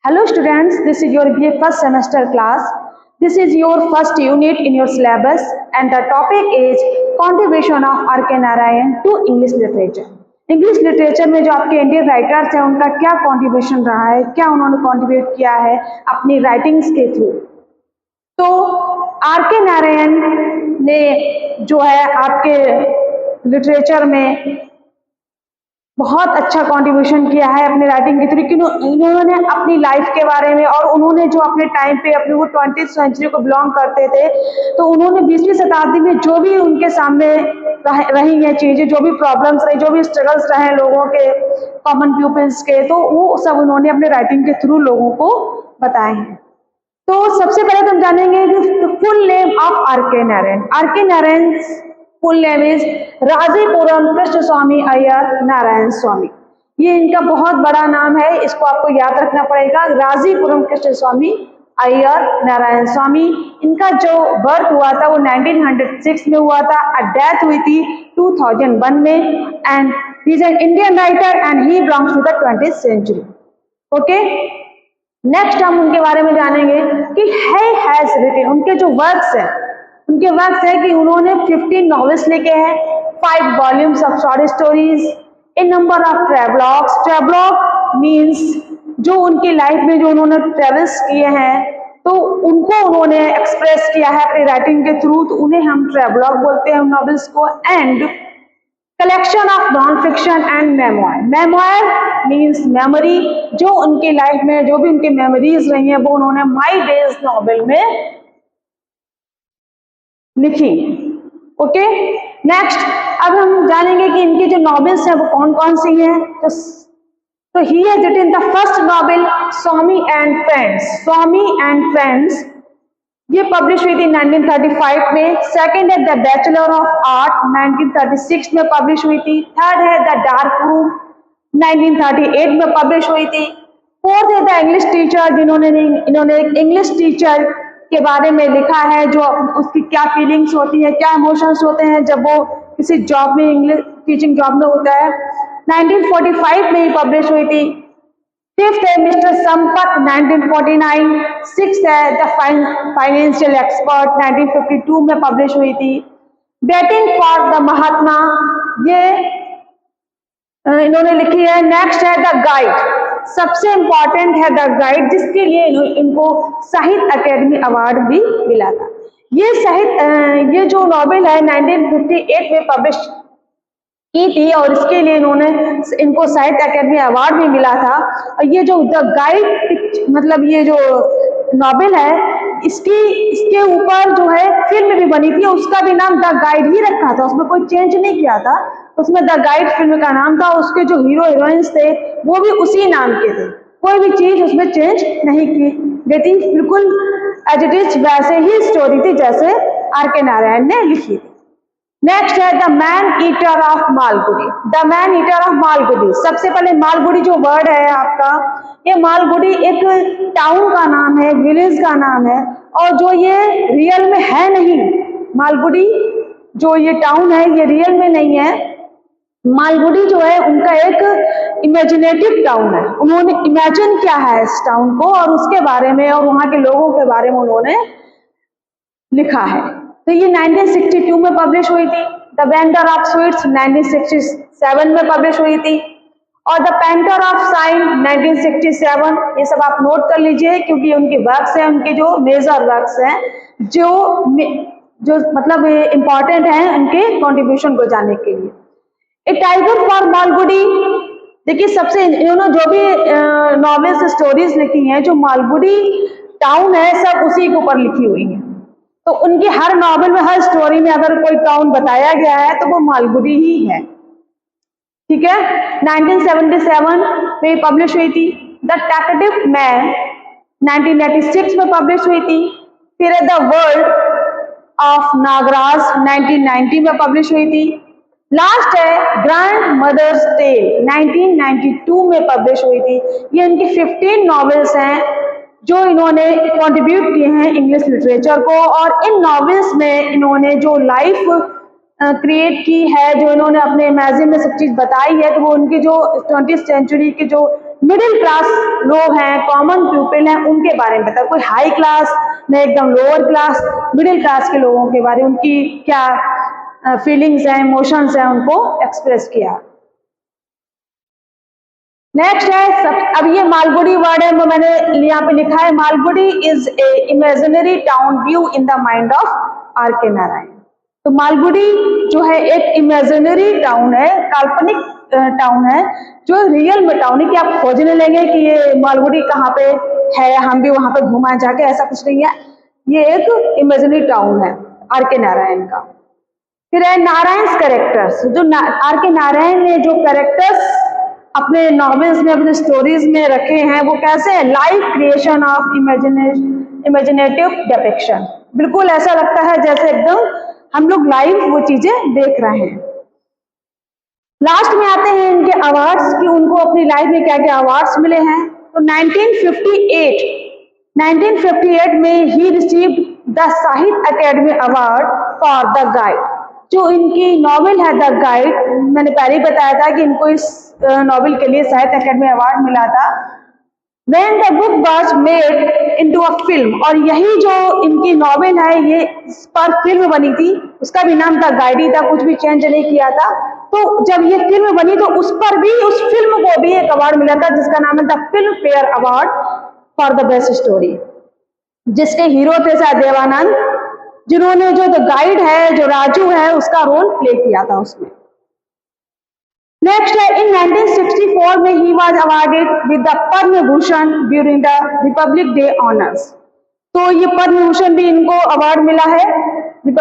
Hello students, this is your BA first semester class. This is your first unit in your syllabus and the topic is contribution of R.K. Narayan to English literature. English literature में जो आपके Indian writers हैं उनका क्या contribution रहा है, क्या उन्होंने कंट्रीब्यूट किया है अपनी राइटिंग्स के थ्रू। तो आर.के. नारायण ने जो है आपके लिटरेचर में बहुत अच्छा कंट्रीब्यूशन किया है अपने राइटिंग के थ्रू। इन्होंने अपनी लाइफ के बारे में और उन्होंने जो अपने टाइम पे अपने वो 20th सेंचुरी को बिलोंग करते थे, तो उन्होंने 20वीं शताब्दी में जो भी उनके सामने रही हैं चीजें, जो भी प्रॉब्लम्स रही, जो भी स्ट्रगल्स रहे लोगों के, कॉमन पीपल्स के, तो वो सब उन्होंने अपने राइटिंग के थ्रू लोगों को बताए हैं। तो सबसे पहले तो हम जानेंगे full name of R K. Narayan. R K. Narayan full name is Rajipuram Krishna Swami Iyer Narayan Swami. ये इनका बहुत बड़ा नाम है, इसको आपको याद रखना पड़ेगा। राजीपुरम कृष्ण स्वामी अय्यर नारायण स्वामी। इनका जो बर्थ हुआ था वो 1906 में हुआ था, डेथ हुई थी 2001 में, and he is an Indian writer and he belongs to the 20th century. Okay, next हम उनके बारे में जानेंगे कि ही हैज रिटन, उनके जो वर्क्स हैं, उनके वर्क्स है कि उन्होंने 15 नॉवेल्स लिखे हैं, 5 volumes of short stories, a number of travelogues. Travelogue means जो उनकी लाइफ में जो उन्होंने ट्रेवल्स किए हैं तो उनको उन्होंने एक्सप्रेस किया है अपनी राइटिंग के थ्रू, तो उन्हें हम ट्रेवलॉग बोलते हैं नॉवेल्स को। And collection of non fiction and memoir. Memoir means memory, जो उनकी लाइफ में जो भी उनकी मेमोरीज रही हैं वो उन्होंने माई डेज नॉवेल में लिखी। ओके, नेक्स्ट अब हम जानेंगे कि इनकी जो नॉवेल्स हैं वो कौन कौन सी हैं। तो he has written the first novel Swami and friends. Swami and friends ये पब्लिश हुई थी 1935 में। सेकंड है द बैचलर ऑफ आर्ट, 1936 में पब्लिश हुई थी। थर्ड है द डार्क रूम, 1938 में पब्लिश हुई थी। फोर्थ है द इंग्लिश टीचर, इन्होंने एक इंग्लिश टीचर के बारे में लिखा है, जो उसकी क्या फीलिंग्स होती है, क्या इमोशंस होते हैं जब वो किसी जॉब में, इंग्लिश टीचिंग जॉब में होता है। 1945 में ही पब्लिश हुई थी। फिफ्थ है मिस्टर संपत, 1949। सिक्स्थ है द फाइनेंशियल एक्सपर्ट, 1952 में पब्लिश हुई थी। वेटिंग फॉर द महात्मा ये इन्होंने लिखी है। नेक्स्ट है द गाइड, सबसे इंपॉर्टेंट है द गाइड, जिसके लिए इनको साहित्य अकेडमी अवार्ड भी मिला था। ये जो नॉवेल है 1958 में पब्लिश की थी और इसके लिए इनको साहित्य अकेडमी अवार्ड भी मिला था। और ये जो द गाइड मतलब ये जो नॉवेल है इसके ऊपर जो है फिल्म भी बनी थी, उसका भी नाम द गाइड ही रखा था, उसमें कोई चेंज नहीं किया था। उसमें द गाइड फिल्म का नाम था, उसके जो हीरो हीरोइंस थे वो भी उसी नाम के थे, कोई भी चीज उसमें चेंज नहीं की गई थी, बिल्कुल एज इट इज वैसे ही स्टोरी थी जैसे आर.के. नारायण ने लिखी थी। नेक्स्ट है the man eater of Malgudi. The man eater of Malgudi, सबसे पहले मालगुडी जो वर्ड है आपका, ये मालगुडी एक टाउन का नाम है, विलेज का नाम है, और जो ये रियल में है नहीं। मालगुडी जो ये टाउन है ये रियल में नहीं है। मालगुडी जो है उनका एक इमेजिनेटिव टाउन है, उन्होंने इमेजिन किया है इस टाउन को और उसके बारे में और वहां के लोगों के बारे में उन्होंने लिखा है। तो ये 1962 में पब्लिश हुई थी। द वेंडर ऑफ स्वीट्स 1967 में पब्लिश हुई थी, और द पेंटर ऑफ साइन 1967। ये सब आप नोट कर लीजिए क्योंकि उनके वर्क्स हैं, उनके जो मेजर वर्क्स हैं जो मतलब इम्पॉर्टेंट हैं उनके कॉन्ट्रीब्यूशन को जानने के लिए। ए टाइगर फॉर मालगुडी, देखिए सबसे इन्होंने जो भी नॉवेल्स स्टोरीज लिखी हैं, जो मालगुडी टाउन है सब उसी के ऊपर लिखी हुई है। तो उनकी हर नॉवेल में, हर स्टोरी में अगर कोई टाउन बताया गया है तो वो मालगुडी ही है। ठीक है, 1977 में पब्लिश हुई थी। द टैकेटिव मैन 1986 में पब्लिश हुई थी। फिर द वर्ल्ड ऑफ नागराज 1990 में पब्लिश हुई थी। लास्ट है ग्रैंड मदर्स टेल 1992 में पब्लिश हुई थी। ये इनकी 15 नॉवेल्स हैं जो इन्होंने कंट्रीब्यूट किए हैं इंग्लिश लिटरेचर को, और इन नॉवेल्स में इन्होंने जो लाइफ क्रिएट की है, जो इन्होंने अपने इमेजिन में सब चीज बताई है, तो वो उनकी जो 20th सेंचुरी के जो मिडिल क्लास लोग हैं, कॉमन पीपल हैं, उनके बारे में बताया। कोई हाई क्लास न एकदम लोअर क्लास, मिडिल क्लास के लोगों के बारे में उनकी क्या फीलिंग्स हैं, इमोशंस हैं, उनको एक्सप्रेस किया। नेक्स्ट है, अब ये मालगुडी वर्ड है, मैंने यहाँ पे लिखा है, Malgudi is a imaginary town view in the mind of R K Narayan. तो मालगुडी जो है एक इमेजिनरी टाउन है, काल्पनिक टाउन है, जो रियल में टाउन है कि आप खोजने लेंगे कि ये मालगुडी कहाँ पे है, हम भी वहां पे घुमाए जाके, ऐसा कुछ नहीं है। ये एक इमेजिनरी टाउन है आर के नारायण का। फिर है नारायण कैरेक्टर्स, जो आर के नारायण ने जो कैरेक्टर्स अपने नॉवेल्स में, अपने स्टोरीज में रखे हैं, वो कैसे है, live creation of imaginative depiction. बिल्कुल ऐसा लगता है जैसे एकदम हम लोग लाइव वो चीजें देख रहे हैं। लास्ट में आते हैं इनके अवार्ड्स कि उनको अपनी लाइफ में क्या क्या अवार्ड्स मिले हैं। तो 1958 में ही रिसीव्ड द साहित्य academy award for the guide. जो इनकी नॉवेल है द गाइड, मैंने पहले ही बताया था कि इनको इस नॉवेल के लिए साहित्य अकेडमी अवार्ड मिला था। When the book was made into a film, और यही जो इनकी नॉवेल है ये इस पर फिल्म बनी थी, उसका भी नाम था गाइड ही था, कुछ भी चेंज नहीं किया था। तो जब ये फिल्म बनी तो उस पर भी, उस फिल्म को भी एक अवार्ड मिला था जिसका नाम है the film fair award for the best story, जिसके हीरो थे शायद देवानंद, जिन्होंने जो द गाइड है, जो राजू है, उसका रोल प्ले किया था उसमें। नेक्स्ट है, इन 1964 में he was awarded with the Padma Bhushan during the Republic day honours. तो ये पद्म भूषण भी इनको अवार्ड मिला है